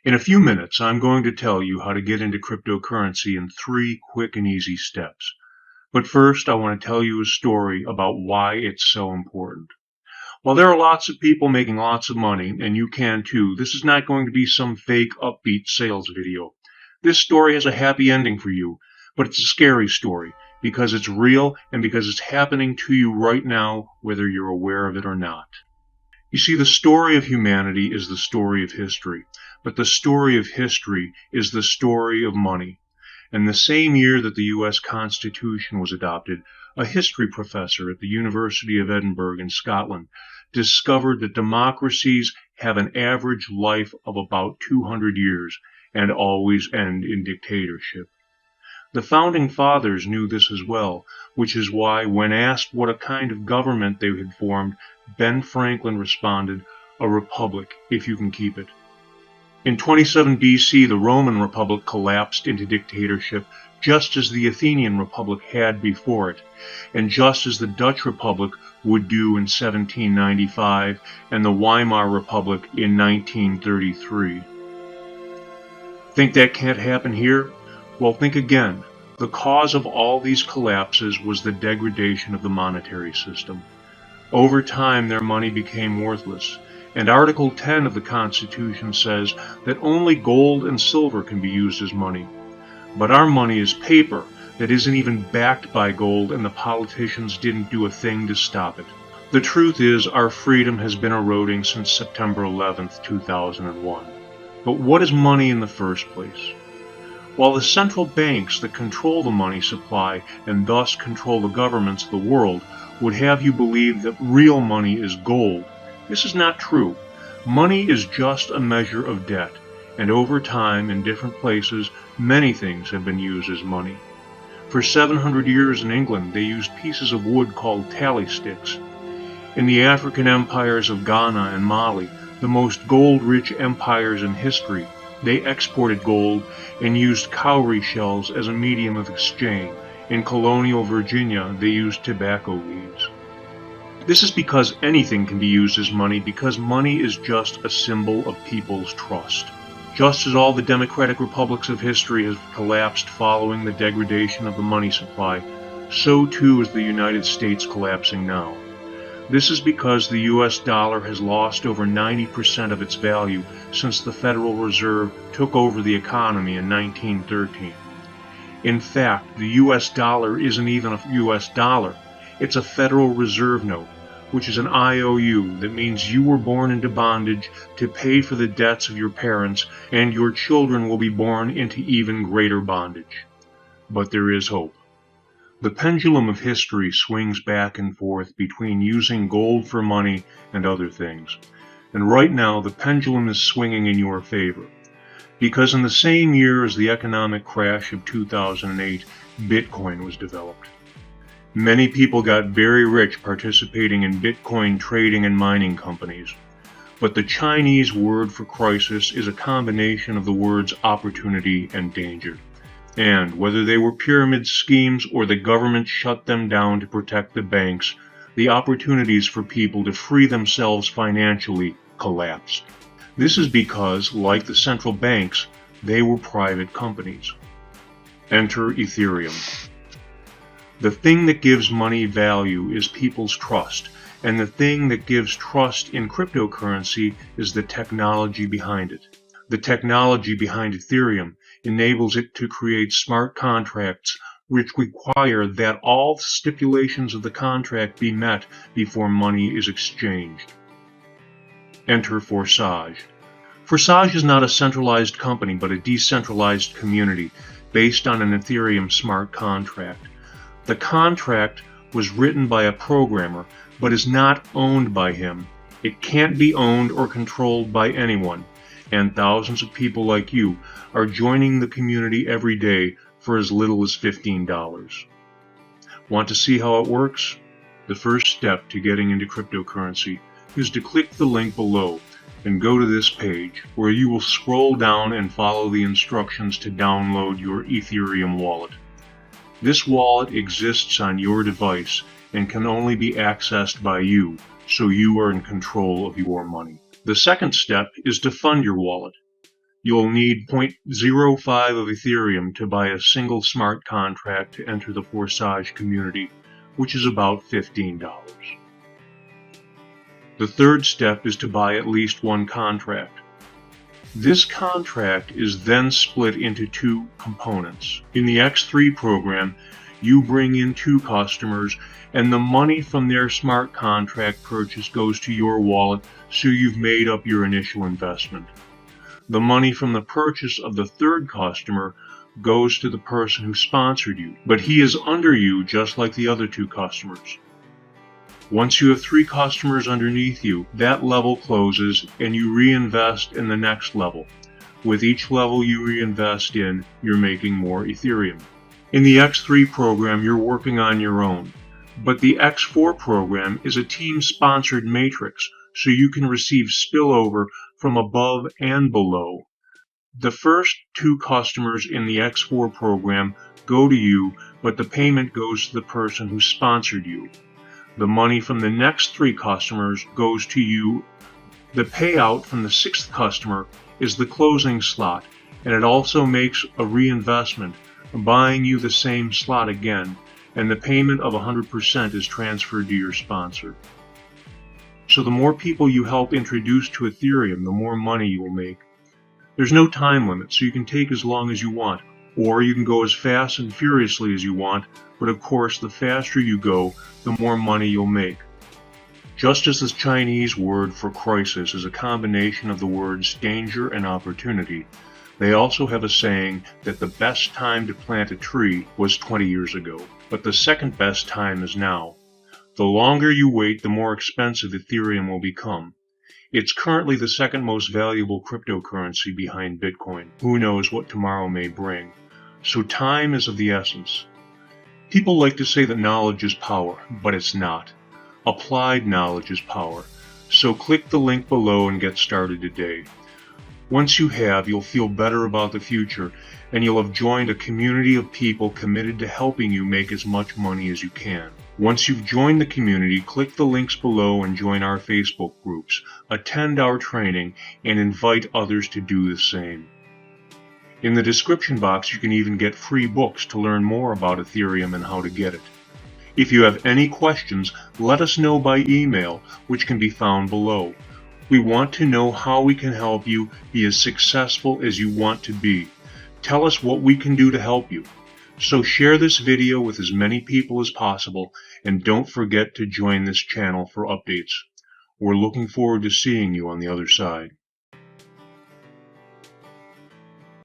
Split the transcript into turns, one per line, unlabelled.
In a few minutes, I'm going to tell you how to get into cryptocurrency in 3 quick and easy steps. But first, I want to tell you a story about why it's so important. While there are lots of people making lots of money, and you can too, this is not going to be some fake upbeat sales video. This story has a happy ending for you, but it's a scary story because it's real and because it's happening to you right now, whether you're aware of it or not. You see, the story of humanity is the story of history, but the story of history is the story of money. And the same year that the U.S. Constitution was adopted, a history professor at the University of Edinburgh in Scotland discovered that democracies have an average life of about 200 years and always end in dictatorship. The founding fathers knew this as well, which is why, when asked what a kind of government they had formed, Ben Franklin responded, "A republic, if you can keep it." In 27 BC, the Roman Republic collapsed into dictatorship, just as the Athenian Republic had before it, and just as the Dutch Republic would do in 1795 and the Weimar Republic in 1933. Think that can't happen here? Well, think again. The cause of all these collapses was the degradation of the monetary system. Over time, their money became worthless, and Article 10 of the Constitution says that only gold and silver can be used as money. But our money is paper that isn't even backed by gold, and the politicians didn't do a thing to stop it. The truth is, our freedom has been eroding since September 11th, 2001. But what is money in the first place? While the central banks that control the money supply and thus control the governments of the world would have you believe that real money is gold, this is not true. Money is just a measure of debt, and over time, in different places, many things have been used as money. For 700 years in England, they used pieces of wood called tally sticks. In the African empires of Ghana and Mali, the most gold-rich empires in history, they exported gold and used cowrie shells as a medium of exchange. In colonial Virginia, they used tobacco leaves. This is because anything can be used as money, because money is just a symbol of people's trust. Just as all the democratic republics of history have collapsed following the degradation of the money supply, so too is the United States collapsing now. This is because the U.S. dollar has lost over 90% of its value since the Federal Reserve took over the economy in 1913. In fact, the U.S. dollar isn't even a U.S. dollar. It's a Federal Reserve note, which is an IOU that means you were born into bondage to pay for the debts of your parents, and your children will be born into even greater bondage. But there is hope. The pendulum of history swings back and forth between using gold for money and other things. And right now, the pendulum is swinging in your favor. Because in the same year as the economic crash of 2008, Bitcoin was developed. Many people got very rich participating in Bitcoin trading and mining companies. But the Chinese word for crisis is a combination of the words opportunity and danger. And whether they were pyramid schemes or the government shut them down to protect the banks, the opportunities for people to free themselves financially collapsed. This is because, like the central banks, they were private companies. Enter Ethereum. The thing that gives money value is people's trust, and the thing that gives trust in cryptocurrency is the technology behind it. The technology behind Ethereum enables it to create smart contracts which require that all stipulations of the contract be met before money is exchanged. Enter Forsage. Forsage is not a centralized company but a decentralized community based on an Ethereum smart contract. The contract was written by a programmer but is not owned by him. It can't be owned or controlled by anyone. And thousands of people like you are joining the community every day for as little as $15. Want to see how it works? The first step to getting into cryptocurrency is to click the link below and go to this page where you will scroll down and follow the instructions to download your Ethereum wallet. This wallet exists on your device and can only be accessed by you, so you are in control of your money. The second step is to fund your wallet. You'll need 0.05 of Ethereum to buy a single smart contract to enter the Forsage community, which is about $15. The third step is to buy at least one contract. This contract is then split into two components. In the X3 program, you bring in 2 customers, and the money from their smart contract purchase goes to your wallet, so you've made up your initial investment. The money from the purchase of the third customer goes to the person who sponsored you, but he is under you just like the other 2 customers. Once you have 3 customers underneath you, that level closes and you reinvest in the next level. With each level you reinvest in, you're making more Ethereum. In the X3 program, you're working on your own, but the X4 program is a team-sponsored matrix, so you can receive spillover from above and below. The first 2 customers in the X4 program go to you, but the payment goes to the person who sponsored you. The money from the next 3 customers goes to you. The payout from the 6th customer is the closing slot, and it also makes a reinvestment, buying you the same slot again, and the payment of 100% is transferred to your sponsor. So the more people you help introduce to Ethereum, the more money you will make. There's no time limit, so you can take as long as you want, or you can go as fast and furiously as you want, but of course the faster you go, the more money you'll make. Just as the Chinese word for crisis is a combination of the words danger and opportunity, they also have a saying that the best time to plant a tree was 20 years ago, but the second best time is now. The longer you wait, the more expensive Ethereum will become. It's currently the second most valuable cryptocurrency behind Bitcoin. Who knows what tomorrow may bring? So time is of the essence. People like to say that knowledge is power, but it's not. Applied knowledge is power. So click the link below and get started today. Once you have, you'll feel better about the future, and you'll have joined a community of people committed to helping you make as much money as you can. Once you've joined the community, click the links below and join our Facebook groups, attend our training, and invite others to do the same. In the description box, you can even get free books to learn more about Ethereum and how to get it. If you have any questions, let us know by email, which can be found below. We want to know how we can help you be as successful as you want to be. Tell us what we can do to help you. So share this video with as many people as possible, and don't forget to join this channel for updates. We're looking forward to seeing you on the other side.